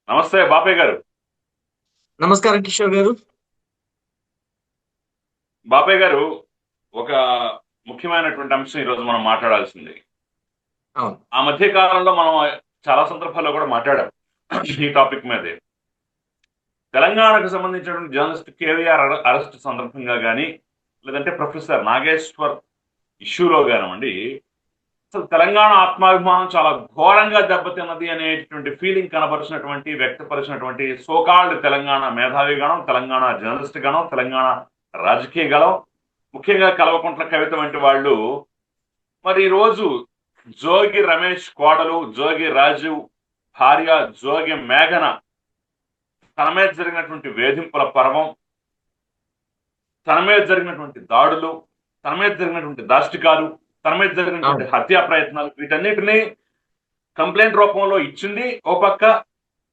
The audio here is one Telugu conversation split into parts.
నమస్తే బాపయ్య గారు. నమస్కారం కిషోర్ గారు. బాపయ్య గారు, ఒక ముఖ్యమైనటువంటి అంశం ఈరోజు మనం మాట్లాడాల్సింది. అవును. ఆ మధ్య కాలంలో మనం చాలా సందర్భాల్లో కూడా మాట్లాడాం ఈ టాపిక్ మీదే. తెలంగాణకు సంబంధించినటువంటి జర్నలిస్ట్ కేవీఆర్ అరెస్ట్ సందర్భంగా కానీ, లేదంటే ప్రొఫెసర్ నాగేశ్వర్ ఇష్యూలో కానివ్వండి, అసలు తెలంగాణ ఆత్మాభిమానం చాలా ఘోరంగా దెబ్బతిన్నది అనేటువంటి ఫీలింగ్ కనబరిచినటువంటి, వ్యక్తపరిచినటువంటి సోకాల్డ్ తెలంగాణ మేధావి గణం, తెలంగాణ జర్నలిస్ట్ గణం, తెలంగాణ రాజకీయ గణం, ముఖ్యంగా కల్వకుంట్ల కవిత వంటి వాళ్ళు మరి ఈ రోజు జోగి రమేష్ కోడలు జోగి రాజు భార్య జోగి మేఘన తన మీద జరిగినటువంటి వేధింపుల పర్వం, తన మీద జరిగినటువంటి దాడులు, తన మీద జరిగినటువంటి దాష్టికాలు, తన మీద జరిగినటువంటి అవును. హత్యా ప్రయత్నాలు, వీటన్నిటిని కంప్లైంట్ రూపంలో ఇచ్చింది ఓ పక్క.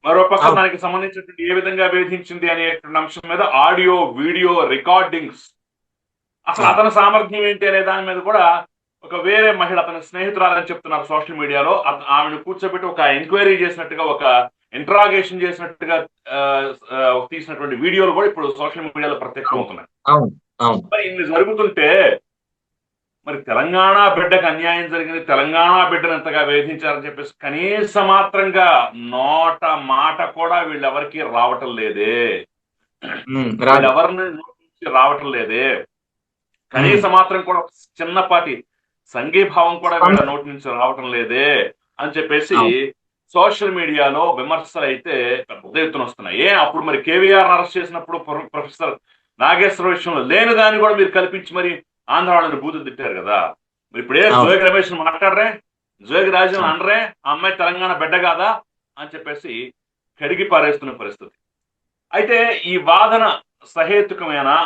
మరో పక్క అవును. దానికి సంబంధించినటువంటి ఏ విధంగా వేధించింది అనేటువంటి అంశం మీద ఆడియో వీడియో రికార్డింగ్స్, అసలు అవును. అతని సామర్థ్యం ఏంటి అనే దాని మీద కూడా ఒక వేరే మహిళ అతని స్నేహితురాలని చెప్తున్నారు సోషల్ మీడియాలో. ఆమెను కూర్చోబెట్టి ఒక ఎంక్వైరీ చేసినట్టుగా, ఒక ఇంట్రాగేషన్ చేసినట్టుగా ఆ, తీసినటువంటి వీడియోలు కూడా ఇప్పుడు సోషల్ మీడియాలో ప్రత్యక్షం అవును. అవుతున్నాయి. అవును. అవును. మరి ఇన్ని జరుగుతుంటే మరి తెలంగాణ బిడ్డకు అన్యాయం జరిగింది, తెలంగాణ బిడ్డను ఎంతగా వేధించారని చెప్పేసి కనీస మాత్రంగా నోట మాట కూడా వీళ్ళెవరికి రావటం లేదే. రాదు. వీళ్ళెవరిని నోటి నుంచి రావటం లేదే. ఉమ్, కనీస మాత్రం కూడా ఒక చిన్నపాటి సంఘీభావం కూడా వీళ్ళ స్పందన. నోటి నుంచి రావటం లేదే అని చెప్పేసి అవును. సోషల్ మీడియాలో విమర్శలు అయితే పెద్ద ఎత్తున వస్తున్నాయి. అప్పుడు మరి కేవీఆర్ అరెస్ట్ చేసినప్పుడు ప్రొఫెసర్ నాగేశ్వర విషయంలో లేని దాన్ని కూడా మీరు కల్పించి మరి ఆంధ్ర వాళ్ళని బూతులు తిట్టారు కదా. మరి ఇప్పుడే అవును. జోగి రమేష్ మాట్లాడరే, జోగి రాజును అవును. అనరే, ఆ అమ్మాయి తెలంగాణ బిడ్డ కాదా అని చెప్పేసి కడిగి పారేస్తున్న పరిస్థితి. అయితే ఈ వాదన సహేతుకమేనా,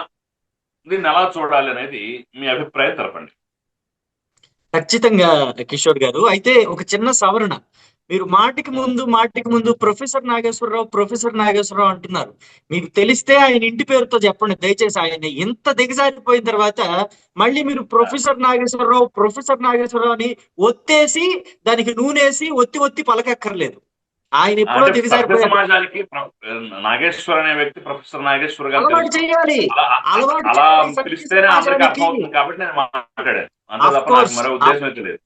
దీన్ని ఎలా చూడాలి అనేది మీ అభిప్రాయం తెలపండి. ఖచ్చితంగా కిషోర్ గారు. అయితే ఒక చిన్న సవరణ. మీరు మాటికి ముందు ప్రొఫెసర్ నాగేశ్వరరావు అంటున్నారు. మీకు తెలిస్తే ఆయన ఇంటి పేరుతో చెప్పండి దయచేసి. ఆయన ఎంత దిగజారిపోయిన తర్వాత మళ్ళీ మీరు ప్రొఫెసర్ నాగేశ్వరరావు అని ఒత్తేసి దానికి నూనేసి ఒత్తి ఒత్తి పలకక్కర్లేదు. ఆయన ఎప్పుడో అంటే సభ్య దిగజారిపోయారు. సమాజానికి నాగేశ్వర్ అనే వ్యక్తి ప్రొఫెసర్ నాగేశ్వర్ గారు అలవాటు తెలుసు. చేయాలి. అలా అలవాటు అలా చేయాలి సభ్య పిలిస్తేనే అందరికి సమాజానికి. అర్థమవుతుంది కాబట్టి నేను మాట్లాడాను, అంతే ఆఫ్ తప్ప నాకు కోర్స్. మరో ఉద్దేశం అయితే లేదు.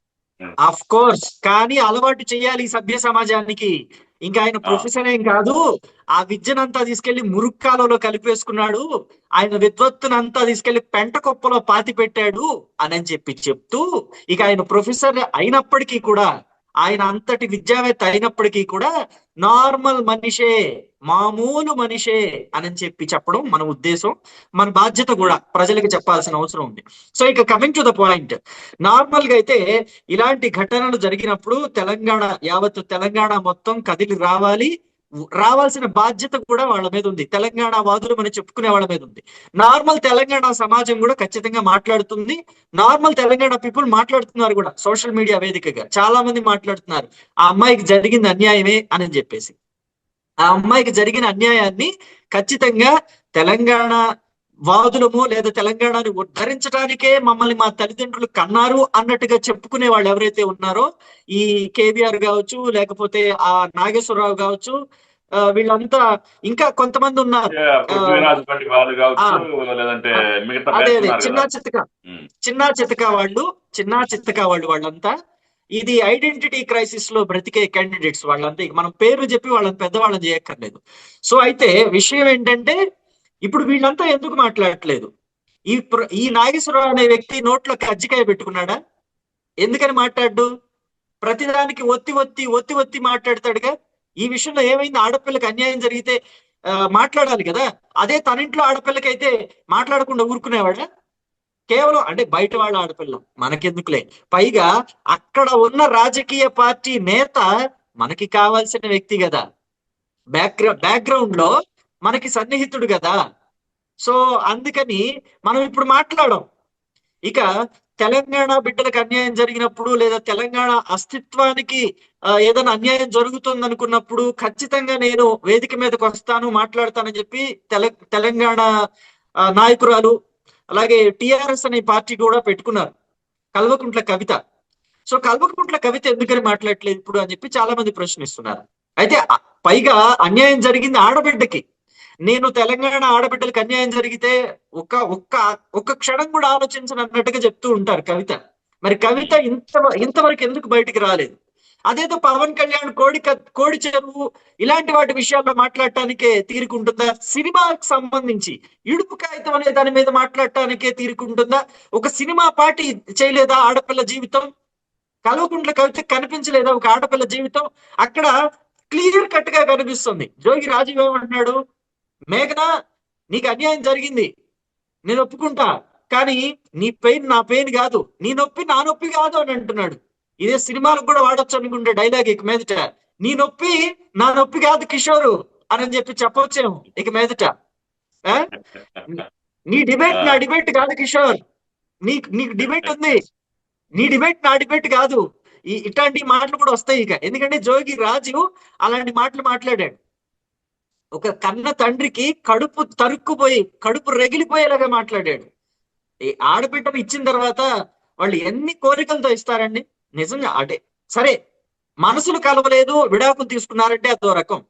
Of course. కానీ అలవాటు చేయాలి ఈ సభ్య సమాజానికి. ఇంకా ఆయన ఆ, ప్రొఫెసర్ ఏం కాదు. ఆ విద్యనంతా తీసుకెళ్లి మురుక్కాలలో కలిపేసుకున్నాడు. ఆయన విద్వత్తునంతా తీసుకెళ్లి పెంట కుప్పలో పాతి పెట్టాడు అని చెప్పి చెప్తూ, ఇక ఆయన ప్రొఫెసర్ అయినప్పటికీ కూడా, ఆయన అంతటి విద్యావేత్త అయినప్పటికీ కూడా నార్మల్ మనిషే, మామూలు మనిషే అని చెప్పి చెప్పడం మన ఉద్దేశం, మన బాధ్యత కూడా ప్రజలకు చెప్పాల్సిన అవసరం ఉంది. సో ఇక coming to the point. Normal గా అయితే ఇలాంటి ఘటనలు జరిగినప్పుడు యావత్ తెలంగాణ మొత్తం కదిలి రావాలి. రావాల్సిన బాధ్యత కూడా వాళ్ళ మీద ఉంది. తెలంగాణ వాదులు మనం చెప్పుకునే వాళ్ళ మీద ఉంది. నార్మల్ తెలంగాణ సమాజం కూడా ఖచ్చితంగా మాట్లాడుతుంది. నార్మల్ తెలంగాణ పీపుల్ మాట్లాడుతున్నారు కూడా సోషల్ మీడియా వేదికగా. చాలా మంది మాట్లాడుతున్నారు ఆ అమ్మాయికి జరిగింది అన్యాయమే అని చెప్పేసి. ఆ అమ్మాయికి జరిగిన అన్యాయాన్ని ఖచ్చితంగా తెలంగాణ వాదులము లేదా తెలంగాణని ఉద్ధరించడానికే మమ్మల్ని మా తల్లిదండ్రులు కన్నారు అన్నట్టుగా చెప్పుకునే వాళ్ళు ఎవరైతే ఉన్నారో, ఈ కేవీఆర్ కావచ్చు, లేకపోతే ఆ నాగేశ్వరరావు కావచ్చు, వీళ్ళంతా, ఇంకా కొంతమంది ఉన్నారు. ఆ పృథ్వీరాజ్ వంటి వాళ్ళు ఆ కావచ్చు, లేదంటే ఆ, మిగతా అదే బ్యాచ్ అదే ఉన్నారు చిన్నా కదా. చితక ఉమ్, చిన్నా చితక వాళ్ళు చిన్నా చితక వాళ్ళు వాళ్ళంతా ఇది ఐడెంటిటీ క్రైసిస్ లో బ్రతికే క్యాండిడేట్స్ వాళ్ళంతా. ఇక మనం పేర్లు చెప్పి వాళ్ళని పెద్దవాళ్ళని చేయక్కర్లేదు. సో అయితే విషయం ఏంటంటే, ఇప్పుడు వీళ్ళంతా ఎందుకు మాట్లాడట్లేదు? ఈ నాగేశ్వరరావు అనే వ్యక్తి నోట్లో కజ్జికాయ పెట్టుకున్నాడా? ఎందుకని మాట్లాడు? ప్రతిదానికి ఒత్తి ఒత్తి ఒత్తి ఒత్తి మాట్లాడతాడుగా. ఈ విషయంలో ఏమైంది? ఆడపిల్లకి అన్యాయం జరిగితే మాట్లాడాలి కదా. అదే తన ఇంట్లో ఆడపిల్లకైతే మాట్లాడకుండా ఊరుకునేవాడా? కేవలం అంటే బయట వాళ్ళ ఆడపిల్ల మనకెందుకులే. పైగా అక్కడ ఉన్న రాజకీయ పార్టీ నేత మనకి కావాల్సిన వ్యక్తి కదా. బ్యాక్గ్రౌండ్ లో మనకి సన్నిహితుడు కదా. సో అందుకని మనం ఇప్పుడు మాట్లాడం. ఇక తెలంగాణ బిడ్డలకు అన్యాయం జరిగినప్పుడు, లేదా తెలంగాణ అస్తిత్వానికి ఏదైనా అన్యాయం జరుగుతుంది అనుకున్నప్పుడు ఖచ్చితంగా నేను వేదిక మీదకి వస్తాను, మాట్లాడతానని చెప్పి తెలంగాణ నాయకురాలు, అలాగే టిఆర్ఎస్ అనే పార్టీ కూడా పెట్టుకున్నారు, కల్వకుంట్ల కవిత. సో కల్వకుంట్ల కవిత ఎందుకని మాట్లాడట్లేదు ఇప్పుడు అని చెప్పి చాలా మంది ప్రశ్నిస్తున్నారు. అయితే పైగా అన్యాయం జరిగింది ఆడబిడ్డకి. నేను తెలంగాణ ఆడబిడ్డలకు అన్యాయం జరిగితే ఒక్క ఒక్క ఒక్క క్షణం కూడా ఆలోచించను అన్నట్టుగా చెప్తూ ఉంటారు కవిత. మరి కవిత ఇంతవరకు ఎందుకు బయటికి రాలేదు? అదేదో పవన్ కళ్యాణ్ కోడి చెరువు ఇలాంటి వాటి విషయాల్లో మాట్లాడటానికే తీరుకుంటుందా? సినిమాకి సంబంధించి ఇడుపు కాగితం అనే దాని మీద మాట్లాడటానికే తీరుకుంటుందా? ఒక సినిమా పార్టీ చేయలేదా ఆడపిల్ల జీవితం? కల్వకుంట్ల కవిత కనిపించలేదా ఒక ఆడపిల్ల జీవితం? అక్కడ క్లియర్ కట్ గా కనిపిస్తుంది. జోగి రాజీవ్ ఏమంటున్నాడు, మేఘనా నీకు అన్యాయం జరిగింది, నేను ఒప్పుకుంటా, కానీ నీ పెయిన్ నా పెయిన్ కాదు, నీ నొప్పి నా నొప్పి కాదు అని అంటున్నాడు. ఇదే సినిమాలకు కూడా వాడొచ్చు అనుకుంటే డైలాగ్ ఇక మీదట, నీ నొప్పి నా నొప్పి కాదు కిషోరు అని చెప్పి చెప్పొచ్చేమో ఇక మీదట. నీ డిబేట్ నా డిబేట్ కాదు కిషోర్, నీకు డిబేట్ ఉంది, నీ డిబేట్ నా డిబేట్ కాదు. ఇట్లాంటి మాటలు కూడా వస్తాయి ఇక. ఎందుకంటే జోగి రాజు అలాంటి మాటలు మాట్లాడాడు. ఒక కన్న తండ్రికి కడుపు తరుక్కుపోయి కడుపు రగిలిపోయేలాగా మాట్లాడాడు. ఈ ఆడబిడ్డను ఇచ్చిన తర్వాత వాళ్ళు ఎన్ని కోరికలతో ఇస్తారండి నిజంగా. అంటే సరే మనసులు కలవలేదు విడాకులు తీసుకున్నారంటే అదో రకం.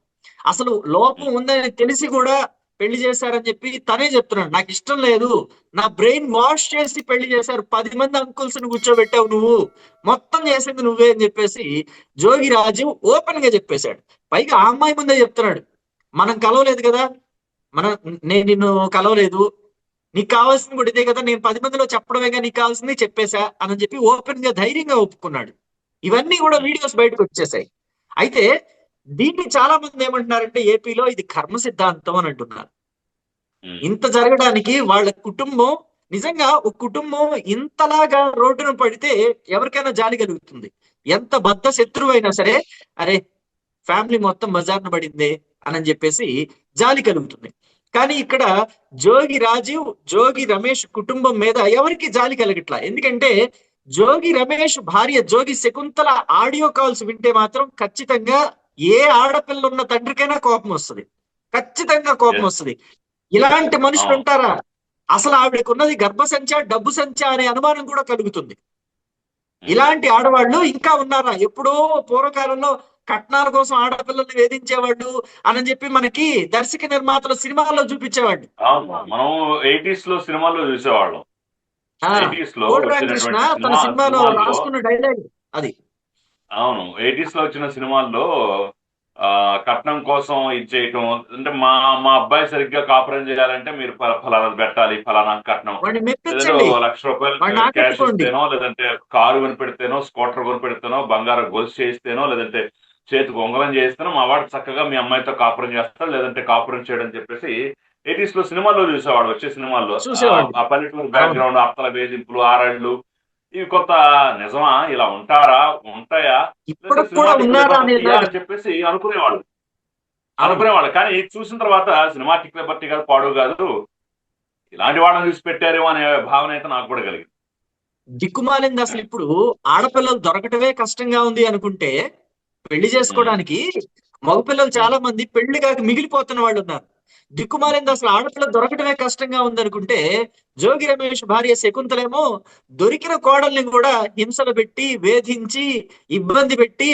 అసలు లోపం ఉందని తెలిసి కూడా పెళ్లి చేశారని చెప్పి తనే చెప్తున్నాడు, నాకు ఇష్టం లేదు, నా బ్రెయిన్ వాష్ చేసి పెళ్లి చేశారు, 10 మంది అంకుల్స్ ని కూర్చోబెట్టావు నువ్వు, మొత్తం చేసింది నువ్వే అని చెప్పేసి జోగి రాజు ఓపెన్ గా చెప్పేశాడు. పైగా ఆ అమ్మాయి ముందే చెప్తున్నాడు, మనం కలవలేదు కదా, నేను నిన్ను కలవలేదు, నీకు కావాల్సింది కూడా ఇదే కదా, నేను 10 మందిలో చెప్పడమేగా నీకు కావాల్సింది చెప్పేశా అని చెప్పి ఓపెన్ గా ధైర్యంగా ఒప్పుకున్నాడు. ఇవన్నీ కూడా వీడియోస్ బయటకు వచ్చేసాయి. అయితే దీన్ని చాలా మంది ఏమంటున్నారంటే ఏపీలో ఇది కర్మ సిద్ధాంతం అని అంటున్నారు. ఇంత జరగడానికి వాళ్ళ కుటుంబం, నిజంగా ఒక కుటుంబం ఇంతలాగా రోడ్డున పడితే ఎవరికైనా జాలి కలుగుతుంది. ఎంత బద్ధ శత్రువు అయినా సరే, అరే ఫ్యామిలీ మొత్తం బజార్న పడిందే అని చెప్పేసి జాలి కలుగుతుంది. కానీ ఇక్కడ జోగి రాజీవ్, జోగి రమేష్ కుటుంబం మీద ఎవరికి జాలి కలగట్లా. ఎందుకంటే జోగి రమేష్ భార్య జోగి శకుంతల ఆడియో కాల్స్ వింటే మాత్రం ఖచ్చితంగా ఏ ఆడపిల్ల ఉన్న తండ్రికైనా కోపం వస్తుంది, ఖచ్చితంగా కోపం వస్తుంది. ఇలాంటి మనుషులు ఉంటారా? అసలు ఆవిడకు ఉన్నది గర్భసంచ డబ్బు సంచ అనే అనుమానం కూడా కలుగుతుంది. ఇలాంటి ఆడవాళ్ళు ఇంకా ఉన్నారా? ఎప్పుడో పూర్వకాలంలో కట్నాల కోసం ఆడపిల్లల్ని వేధించేవాళ్ళు అని చెప్పి మనకి దర్శక నిర్మాతలు సినిమాల్లో చూపించేవాళ్ళు. మనం 80s లో సినిమాల్లో చూసేవాళ్ళం. కృష్ణ తన సినిమాలో రాసుకున్న డైలాగ్ అది. అవును, 80s లో వచ్చిన సినిమాల్లో కట్నం కోసం ఇచ్చేయటం అంటే మా అబ్బాయి సరిగ్గా కాపురం చేయాలంటే మీరు ఫలానా పెట్టాలి, ఫలానా కట్నం, లేదంటే ₹1,00,000 క్యాష్ ఇస్తేనో, లేదంటే కారు కొని పెడితేనో, స్కూటర్ కొని పెడితేనో, బంగారం గొలుసు చేయిస్తేనో, లేదంటే చేతికి ఉంగరం చేయిస్తేనో మా వాడు చక్కగా మీ అమ్మాయితో కాపురం చేస్తాడు, లేదంటే కాపురం చేయడం చెప్పేసి 80s లో సినిమాల్లో చూసేవాడు. వచ్చే సినిమాల్లో ఆ పల్లెటూరు బ్యాక్గ్రౌండ్, అత్తల వేధింపులు, ఆరాళ్ళు, ఇవి కొత్త నిజమా, ఇలా ఉంటారా, ఉంటాయా అని చెప్పేసి అనుకునేవాళ్ళు. కానీ చూసిన తర్వాత సినిమాటిక్ లిబర్టీ కాదు, పాడు కాదు, ఇలాంటి వాళ్ళని చూసి పెట్టారేమో అనే భావన అయితే నాకు కూడా కలిగింది. దిక్కుమాలింది. అసలు ఇప్పుడు ఆడపిల్లలు దొరకటమే కష్టంగా ఉంది అనుకుంటే పెళ్లి చేసుకోవడానికి మగపిల్లలు చాలా మంది పెళ్లి కాక మిగిలిపోతున్న వాళ్ళు ఉన్నారు. దిక్కుమాలింది. అసలు ఆడపిల్ల దొరకటమే కష్టంగా ఉందనుకుంటే జోగి రమేష్ భార్య శకుంతలేమో దొరికిన కోడల్ని కూడా హింసలు పెట్టి, వేధించి, ఇబ్బంది పెట్టి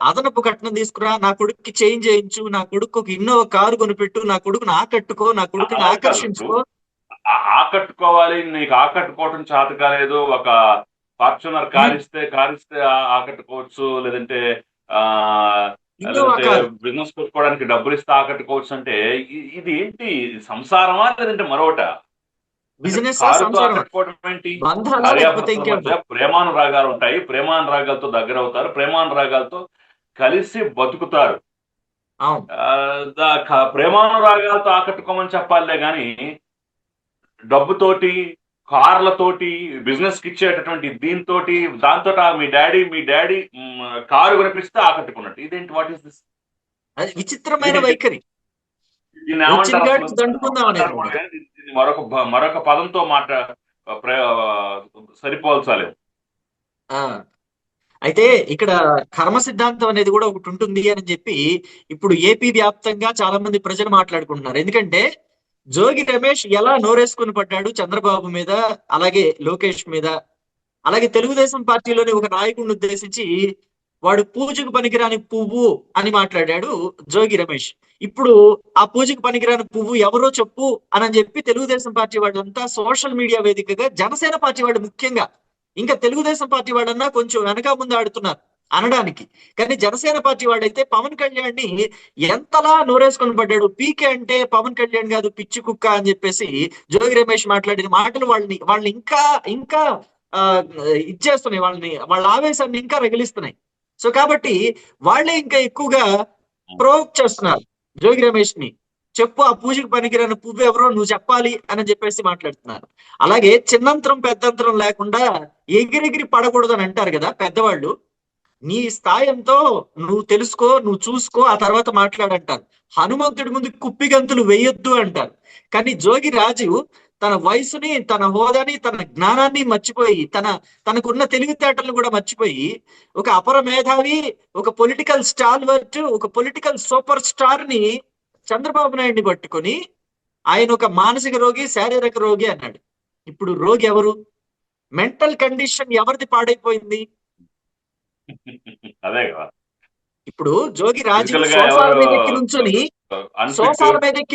అదనపు కట్నం తీసుకురా, నా కొడుకుకి చేంజ్ చేయించు, నా కొడుకు ఒక ఇన్నోవా కారు కొనిపెట్టు, నా కొడుకుని ఆకట్టుకో, నా కొడుకుని ఆకర్షించుకో. ఆకట్టుకోవాలి, నీకు ఆకట్టుకోవటం చేత కాలేదు, ఒక ఫార్చునర్ కారిస్తే ఆకట్టుకోవచ్చు, లేదంటే బిజినెస్ పెట్టుకోవడానికి డబ్బులు ఇస్తే ఆకట్టుకోవచ్చు. అంటే ఇది ఏంటి, సంసారమా లేదంటే మరొకట? బిజినెస్ ప్రేమానురాగాలు ఉంటాయి, ప్రేమానురాగాలతో దగ్గర అవుతారు, ప్రేమానురాగాలతో కలిసి బతుకుతారు. ప్రేమానురాగాలతో ఆకట్టుకోమని చెప్పాలే గాని డబ్బుతోటి, కార్లతోటి, బిజినెస్ కి ఇచ్చేటటువంటి దీంతో, దాంతో మీ డాడీ కారు కొనిపిస్తే ఆకట్టుకున్నట్టు. ఇదేంటి, వాట్ ఈస్ దిస్? విచిత్రమైన వైఖరి. మరొక పదంతో సరిపోల్చాలి. అయితే ఇక్కడ కర్మ సిద్ధాంతం అనేది కూడా ఒకటి ఉంటుంది అని చెప్పి ఇప్పుడు ఏపీ వ్యాప్తంగా చాలా మంది ప్రజలు మాట్లాడుకుంటున్నారు. ఎందుకంటే జోగి రమేష్ ఎలా నోరేసుకుని పడ్డాడు చంద్రబాబు మీద, అలాగే లోకేష్ మీద, అలాగే తెలుగుదేశం పార్టీలోని ఒక నాయకుడిని ఉద్దేశించి వాడు పూజకు పనికిరాని పువ్వు అని మాట్లాడాడు జోగి రమేష్. ఇప్పుడు ఆ పూజకు పనికిరాని పువ్వు ఎవరో చెప్పు అని చెప్పి తెలుగుదేశం పార్టీ వాళ్ళంతా సోషల్ మీడియా వేదికగా, జనసేన పార్టీ వాళ్ళు ముఖ్యంగా, ఇంకా తెలుగుదేశం పార్టీ వాళ్ళన్నా కొంచెం వెనక ముందు ఆడుతున్నారు అనడానికి, కానీ జనసేన పార్టీ వాడైతే పవన్ కళ్యాణ్ ని ఎంతలా నోరేసుకొని పడ్డాడు. పీకే అంటే పవన్ కళ్యాణ్ కాదు పిచ్చి కుక్క అని చెప్పేసి జోగి రమేష్ మాట్లాడిన మాటలు వాళ్ళని ఇంకా ఇంకా ఆ ఇచ్చేస్తున్నాయి, వాళ్ళ ఆవేశాన్ని ఇంకా రగిలిస్తున్నాయి. సో కాబట్టి వాళ్ళే ఇంకా ఎక్కువగా ప్రోవోక్ చేస్తున్నారు జోగి రమేష్ ని. చెప్పు ఆ పూజకి పనికిరాని పువ్వు ఎవరో నువ్వు చెప్పాలి అని చెప్పేసి మాట్లాడుతున్నారు. అలాగే చిన్నంతరం పెద్దంతరం లేకుండా ఎగిరెగిరి పడకూడదు అని అంటారు కదా పెద్దవాళ్ళు. నీ స్థాయంతో నువ్వు తెలుసుకో, నువ్వు చూసుకో, ఆ తర్వాత మాట్లాడంటారు. హనుమంతుడి ముందు కుప్పిగంతులు వేయొద్దు అంటారు. కానీ జోగి రాజు తన వయసుని, తన హోదాని, తన జ్ఞానాన్ని మర్చిపోయి, తనకున్న తెలివితేటలను కూడా మర్చిపోయి, ఒక అపర మేధావి, ఒక పొలిటికల్ స్టాల్వర్ట్, ఒక పొలిటికల్ సూపర్ స్టార్ ని చంద్రబాబు నాయుడిని పట్టుకొని ఆయన ఒక మానసిక రోగి, శారీరక రోగి అన్నాడు. ఇప్పుడు రోగి ఎవరు? మెంటల్ కండిషన్ ఎవరిది పాడైపోయింది? అదే కదా. ఇప్పుడు జోగి రాజు ఫిజికల్ గా సోఫాల ఎవరు మీద ఎక్కి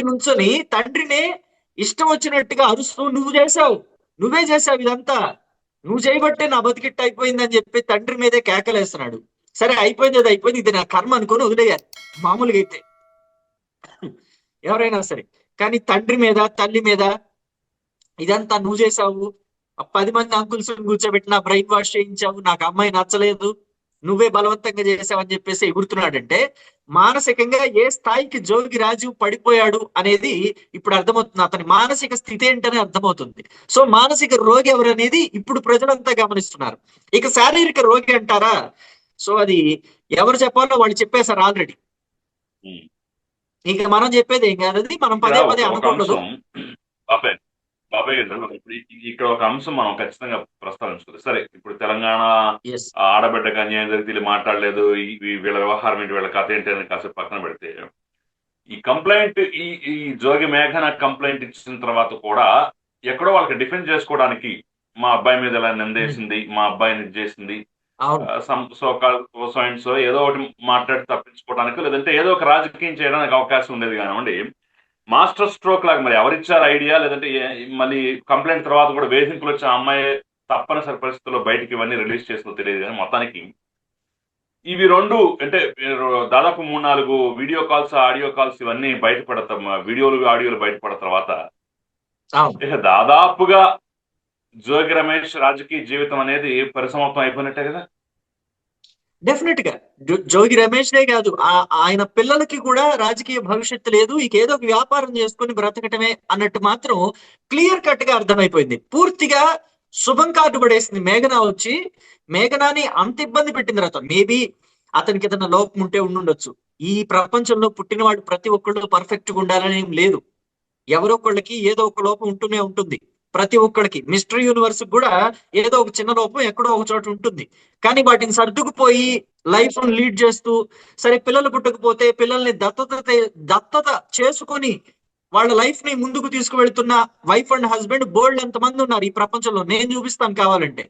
నుంచొని అన్ఫిట్. తండ్రినే ఇష్టం వచ్చినట్టుగా అరుస్తూ నువ్వు చేసావు, నువ్వే చేసావు ఇదంతా, నువ్వు చేయబట్టే నా బతికిట్టు అయిపోయింది అని చెప్పి తండ్రి మీదే కేకలేస్తున్నాడు. సరే అయిపోయింది, అది అయిపోయింది, ఇది నా కర్మ అనుకుని వదిలేయాలి మామూలుగా అయితే ఎవరైనా సరే. కానీ తండ్రి మీద, తల్లి మీద ఇదంతా నువ్వు చేసావు, 10 మంది అంకుల్స్ కూర్చోబెట్టి నా బ్రెయిన్ వాష్ చేయించావు, నాకు అమ్మాయి నచ్చలేదు, నువ్వే బలవంతంగా చేసావని చెప్పేసి ఎగురుతున్నాడంటే మానసికంగా ఏ స్థాయికి జోగి రాజు పడిపోయాడు అనేది ఇప్పుడు అర్థమవుతుంది. అతని మానసిక స్థితి ఏంటనే అర్థమవుతుంది. సో మానసిక రోగి ఎవరు అనేది ఇప్పుడు ప్రజలంతా గమనిస్తున్నారు. ఇక శారీరక రోగి అంటారా, సో అది ఎవరు చెప్పాలో వాళ్ళు చెప్పేశారు ఆల్రెడీ. ఇక మనం చెప్పేది ఏం కాదు, మనం పదే పదే అనకూడదు. బాబాయ్ గారు, ఇప్పుడు ఇక్కడ ఒక అంశం మనం ఖచ్చితంగా ప్రస్తావించుకోవాలి. సరే, ఇప్పుడు తెలంగాణ ఆడబిడ్డకు అన్యాయం జరిగితే మాట్లాడలేదు, వీళ్ళ వ్యవహారం ఏంటి, వీళ్ళ కథ ఏంటి అని కాసేపు పక్కన పెడితే, ఈ కంప్లైంట్ ఈ జోగి మేఘన కంప్లైంట్ ఇచ్చిన తర్వాత కూడా ఎక్కడో వాళ్ళకి డిఫెండ్ చేసుకోవడానికి మా అబ్బాయి మీద ఎలా నిందేసింది, మా అబ్బాయిని చేసింది, సో ఏదో ఒకటి మాట్లాడి తప్పించుకోవడానికి, లేదంటే ఏదో ఒక రాజకీయం చేయడానికి అవకాశం ఉండేది కానివ్వండి. మాస్టర్ స్ట్రోక్ లాగా మరి ఎవరిచ్చారు ఐడియా, లేదంటే మళ్ళీ కంప్లైంట్ తర్వాత కూడా వేధింపులు వచ్చి ఆ అమ్మాయి తప్పనిసరి పరిస్థితుల్లో బయటికి ఇవన్నీ రిలీజ్ చేస్తుందో తెలియదు. కానీ మొత్తానికి ఇవి రెండు అంటే దాదాపు 3-4 వీడియో కాల్స్, ఆడియో కాల్స్ ఇవన్నీ బయటపడతాం, వీడియోలు ఆడియోలు బయటపడిన తర్వాత దాదాపుగా జోగి రమేష్ రాజకీయ జీవితం అనేది పరిసమాప్తం అయిపోయినట్టే కదా. డెఫినెట్ గా జోగి రమేష్నే కాదు, ఆయన పిల్లలకి కూడా రాజకీయ భవిష్యత్తు లేదు, ఏదో ఒక వ్యాపారం చేసుకుని బ్రతకటమే అన్నట్టు మాత్రం క్లియర్ కట్ గా అర్థమైపోయింది. పూర్తిగా శుభం కార్డు పడేసింది మేఘనా వచ్చి. మేఘనాని అంత ఇబ్బంది పెట్టిన తర్వాత మేబీ అతనికి ఏదైనా లోపం ఉంటే ఉండుండొచ్చు. ఈ ప్రపంచంలో పుట్టినవాడు ప్రతి ఒక్కళ్ళు పర్ఫెక్ట్ గా ఉండాలని ఏం లేదు. ఎవరొక్కళ్ళకి ఏదో ఒక లోపం ఉంటూనే ఉంటుంది. ప్రతి ఒక్కడికి మిస్టర్ యూనివర్స్ కూడా ఏదో ఒక చిన్న లోపం ఎక్కడో ఒక చోట ఉంటుంది. కానీ వాటిని సర్దుకుపోయి లైఫ్ లీడ్ చేస్తూ, సరే పిల్లలు పుట్టకపోతే పిల్లల్ని దత్తత చేసుకొని వాళ్ళ లైఫ్ ని ముందుకు తీసుకువెళ్తున్న వైఫ్ అండ్ హస్బెండ్ బోల్డ్ ఎంతమంది ఉన్నారు ఈ ప్రపంచంలో, నేను చూపిస్తాను కావాలంటే.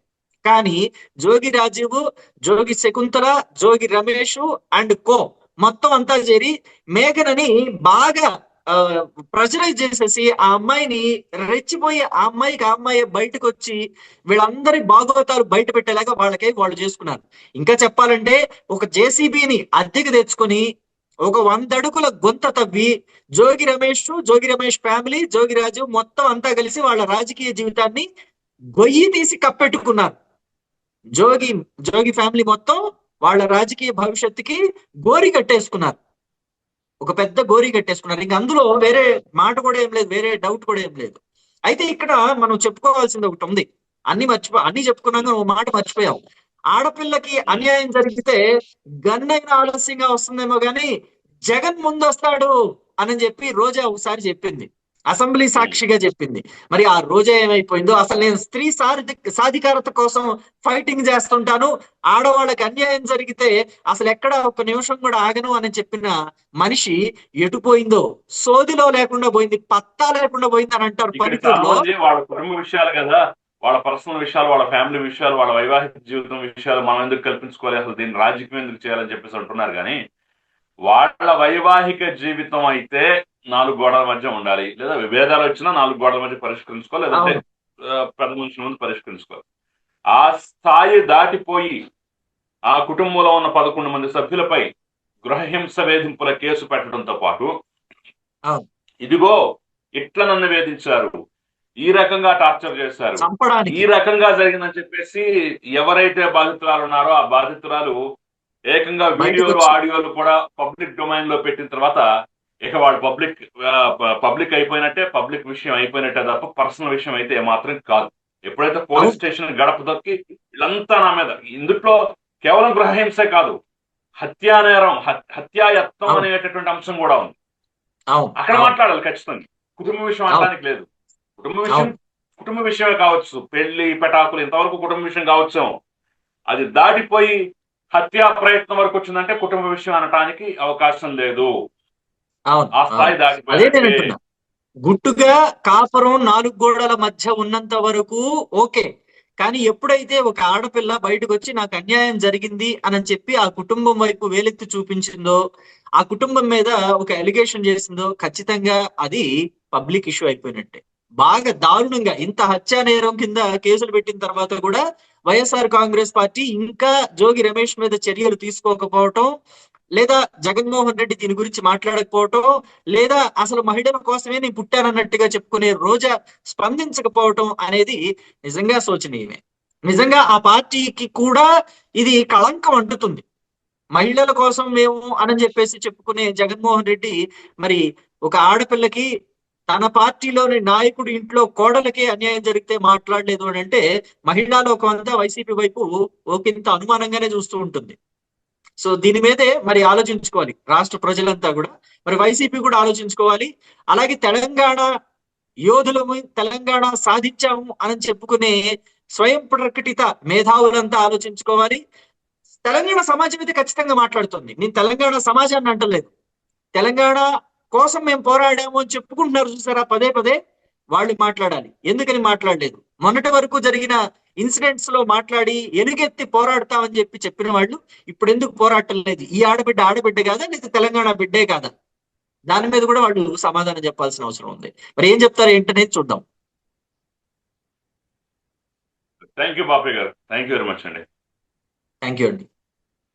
కానీ జోగి రాజీవ్, జోగి శకుంతల, జోగి రమేష్ అండ్ కో మొత్తం అంతా చేరి మేఘనని బాగా ప్రెషరైజ్ చేసేసి ఆ అమ్మాయిని రెచ్చిపోయి ఆ అమ్మాయి బయటకు వచ్చి వీళ్ళందరి భాగవతాలు బయట పెట్టేలాగా వాళ్ళు చేసుకున్నారు. ఇంకా చెప్పాలంటే ఒక జేసీబీని అద్దెకి తెచ్చుకొని ఒక 100 అడుగుల గొంత తవ్వి జోగి రమేష్ ఫ్యామిలీ, జోగి రాజు మొత్తం అంతా కలిసి వాళ్ళ రాజకీయ జీవితాన్ని గొయ్యి తీసి కప్పెట్టుకున్నారు. జోగి ఫ్యామిలీ మొత్తం వాళ్ళ రాజకీయ భవిష్యత్తుకి గోరి కట్టేసుకున్నారు, ఒక పెద్ద గోరీ కట్టేసుకున్నారు. ఇంక అందులో వేరే మాట కూడా ఏం లేదు, వేరే డౌట్ కూడా ఏం లేదు. అయితే ఇక్కడ మనం చెప్పుకోవాల్సింది ఒకటి ఉంది. అన్ని చెప్పుకున్నాక ఓ మాట మర్చిపోయాం. ఆడపిల్లకి అన్యాయం జరిగితే గన్నైనా ఆలస్యంగా వస్తుందేమో గాని జగన్ ముందు వస్తాడు అని చెప్పి రోజా ఒకసారి చెప్పింది, అసెంబ్లీ సాక్షిగా చెప్పింది. మరి ఆ రోజా ఏమైపోయిందో, అసలు నేను స్త్రీ సాధికారత కోసం ఫైటింగ్ చేస్తుంటాను, ఆడవాళ్ళకి అన్యాయం జరిగితే అసలు ఎక్కడ ఒక నిమిషం కూడా ఆగను అని చెప్పిన మనిషి ఎటుపోయిందో, సోదిలో లేకుండా పోయింది, పత్తా లేకుండా పోయింది అని అంటారు. వాళ్ళ కుటుంబ విషయాలు కదా, వాళ్ళ పర్సనల్ విషయాలు, వాళ్ళ ఫ్యామిలీ విషయాలు, వాళ్ళ వైవాహిక జీవితం విషయాలు మనం ఎందుకు కల్పించుకోవాలి, అసలు దీన్ని రాజకీయం ఎందుకు చేయాలని చెప్పేసి అంటున్నారు. కానీ వాళ్ళ వైవాహిక జీవితం అయితే 4 గోడల మధ్య ఉండాలి, లేదా విభేదాలు వచ్చినా 4 గోడల మధ్య పరిష్కరించుకోవాలి, లేదంటే అవును. పెద్ద మనుషుల ముందు పరిష్కరించుకోవాలి. ఆ స్థాయి దాటిపోయి ఆ కుటుంబంలో ఉన్న 11 మంది సభ్యులపై గృహహింస వేధింపుల కేసు పెట్టడంతో పాటు, అవును. ఇదిగో ఇట్లా నన్ను వేధించారు, ఈ రకంగా టార్చర్ చేశారు, ఈ చంపడానికి. రకంగా జరిగిందని చెప్పేసి ఎవరైతే బాధితురాలు ఉన్నారో ఆ బాధితురాలు ఏకంగా బయటకు వీడియోలు, వచ్చి ఆడియోలు కూడా పబ్లిక్ డొమైన్ లో పెట్టిన తర్వాత ఇక వాడు పబ్లిక్ అయిపోయినట్టే, పబ్లిక్ విషయం అయిపోయినట్టే తప్ప పర్సనల్ విషయం అయితే ఏమాత్రం కాదు. ఎప్పుడైతే పోలీస్ అవును. స్టేషన్ గడప దొక్కి వీళ్ళంతా నా మీద, ఇందులో కేవలం గృహహింసే కాదు, హత్యా నేరం, హత్యాయత్నం అవును. అనేటటువంటి అంశం కూడా ఉంది. అవును. అక్కడ అవును. మాట్లాడాలి ఖచ్చితంగా. కుటుంబ విషయం అవును. అనడానికి లేదు. కుటుంబ విషయం అవును. కుటుంబ విషయమే కావచ్చు, పెళ్లి పెటాకులు ఇంతవరకు కుటుంబ విషయం కావచ్చు. అది దాటిపోయి హత్యా ప్రయత్నం వరకు వచ్చిందంటే కుటుంబ విషయం అనటానికి అవకాశం లేదు. అవును. ఆ అవును. స్థాయి అదే నేను దాటిపోయినట్టే. అంటున్నా. గుట్టుగా కాపురం 4 గోడల మధ్య ఉన్నంత వరకు ఓకే. కానీ ఎప్పుడైతే ఒక ఆడపిల్ల బయటకొచ్చి నాకు అన్యాయం జరిగింది అని చెప్పి ఆ కుటుంబం వైపు వేలెత్తి చూపించిందో, ఆ కుటుంబం మీద ఒక అలిగేషన్ చేసిందో, ఖచ్చితంగా అది పబ్లిక్ ఇష్యూ అయిపోయినట్టే. బాగా దారుణంగా ఇంత హత్యా నేరం కింద కేసులు పెట్టిన తర్వాత కూడా వైఎస్ఆర్ కాంగ్రెస్ పార్టీ ఇంకా జోగి రమేష్ మీద చర్యలు తీసుకోకపోవటం, లేదా జగన్మోహన్ రెడ్డి దీని గురించి మాట్లాడకపోవటం, లేదా అసలు మహిళల కోసమే నేను పుట్టానన్నట్టుగా చెప్పుకునే రోజా స్పందించకపోవటం అనేది నిజంగా శోచనీయమే. నిజంగా ఆ పార్టీకి కూడా ఇది కళంకం అంటుతుంది. మహిళల కోసం మేము అని చెప్పేసి చెప్పుకునే జగన్మోహన్ రెడ్డి మరి ఒక ఆడపిల్లకి తన పార్టీలోని నాయకుడి ఇంట్లో కోడలకే అన్యాయం జరిగితే మాట్లాడలేదు అని అంటే మహిళా లోకం అంతా వైసీపీ వైపు ఒకంత అనుమానంగానే చూస్తూ ఉంటుంది. సో దీని మీదే మరి ఆలోచించుకోవాలి రాష్ట్ర ప్రజలంతా కూడా. మరి వైసీపీ కూడా ఆలోచించుకోవాలి. అలాగే తెలంగాణ యోధులము, తెలంగాణ సాధించాము అని చెప్పుకునే స్వయం ప్రకటిత మేధావులంతా ఆలోచించుకోవాలి. తెలంగాణ సమాజం అయితే ఖచ్చితంగా మాట్లాడుతుంది. నేను తెలంగాణ సమాజాన్ని అంటలేదు. తెలంగాణ కోసం మేము పోరాడాము అని చెప్పుకుంటున్నారు చూసారా పదే పదే, వాళ్ళు మాట్లాడాలి. ఎందుకని మాట్లాడలేదు? మొన్నటి వరకు జరిగిన ఇన్సిడెంట్స్ లో మాట్లాడి ఎలుగెత్తి పోరాడతామని చెప్పిన వాళ్ళు ఇప్పుడు ఎందుకు పోరాటం లేదు? ఈ ఆడబిడ్డ ఆడబిడ్డ కాదా, లేదా తెలంగాణ బిడ్డే కాదా? దాని మీద కూడా వాళ్ళు సమాధానం చెప్పాల్సిన అవసరం ఉంది. మరి ఏం చెప్తారు ఏంటనేది చూద్దాం. థ్యాంక్ యూ బాపయ్య గారు, థ్యాంక్ యూ వెరీ మచ్ అండి. థ్యాంక్ యూ అండి.